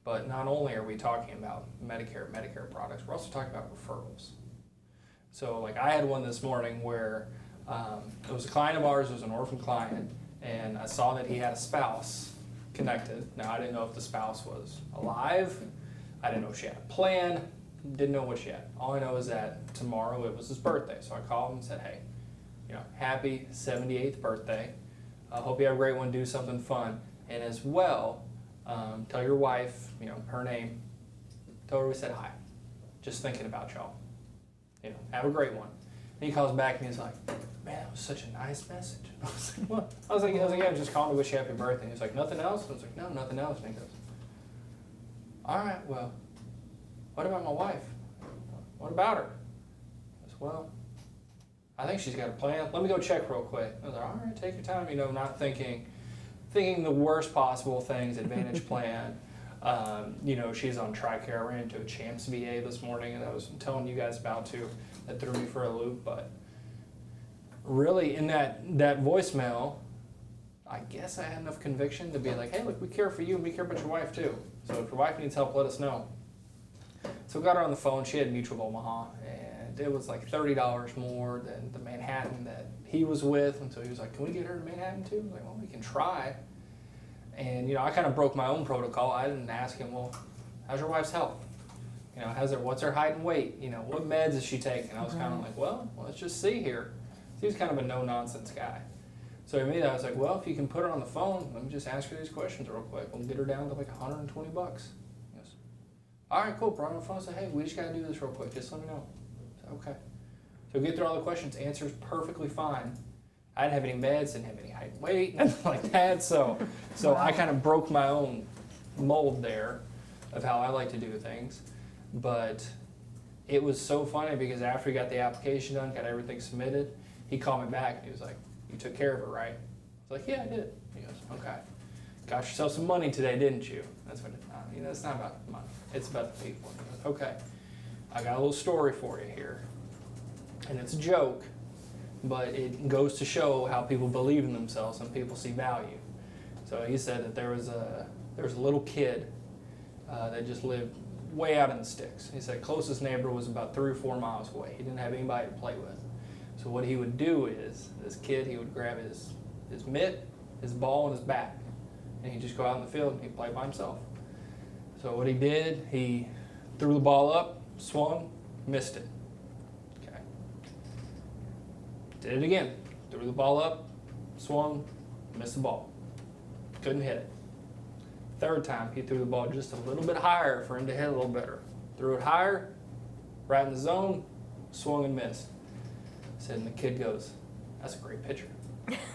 But not only are we talking about Medicare products, we're also talking about referrals. So like I had one this morning where it was a client of ours, it was an orphan client, and I saw that he had a spouse connected. Now I didn't know if the spouse was alive, I didn't know if she had a plan, didn't know what she had. All I know is that tomorrow it was his birthday. So I called him and said, hey, happy 78th birthday. I hope you have a great one, do something fun. And as well, tell your wife, her name, tell her we said hi. Just thinking about y'all. Have a great one. And he calls back and he's like, man, that was such a nice message. I was like, what? I was like, yeah, I was just calling to wish you happy birthday. He's like, nothing else? I was like, no, nothing else. And he goes, all right, well, what about my wife? What about her? I said, well, I think she's got a plan. Let me go check real quick. I was like, all right, take your time. Not thinking the worst possible things, Advantage plan. She's on TRICARE. I ran into a CHAMPS VA this morning, and I was telling you guys about too. That threw me for a loop. But really, in that voicemail, I guess I had enough conviction to be like, hey, look, we care for you, and we care about your wife too. So if your wife needs help, let us know. So we got her on the phone. She had Mutual of Omaha, and it was like $30 more than the Manhattan that he was with. And so he was like, can we get her to Manhattan too? I was like, well, we can try. And I kind of broke my own protocol. I didn't ask him, well, how's your wife's health? What's her height and weight? What meds is she taking? I was kind of like, well, let's just see here. So he's kind of a no-nonsense guy. So to me, I was like, well, if you can put her on the phone, let me just ask her these questions real quick. We'll get her down to like $120. He goes, all right, cool. Brought her on the phone. I said, hey, we just got to do this real quick. Just let me know. I said, okay. So we get through all the questions. Answers perfectly fine. I didn't have any meds, didn't have any height and weight, nothing like that. So I kind of broke my own mold there of how I like to do things. But it was so funny because after he got the application done, got everything submitted, he called me back and he was like, you took care of it, right? I was like, yeah, I did. He goes, okay. Got yourself some money today, didn't you? That's what it's not about the money. It's about the people. He goes, okay. I got a little story for you here. And it's a joke, but it goes to show how people believe in themselves and people see value. So he said that there was a little kid that just lived way out in the sticks. He said closest neighbor was about 3 or 4 miles away. He didn't have anybody to play with. So what he would do is, this kid, he would grab his mitt, his ball, and his bat, and he'd just go out in the field and he'd play by himself. So what he did, he threw the ball up, swung, missed it. Okay. Did it again. Threw the ball up, swung, missed the ball. Couldn't hit it. Third time, he threw the ball just a little bit higher for him to hit a little better. Threw it higher, right in the zone, swung and missed. Said, and the kid goes, that's a great pitcher. Yeah.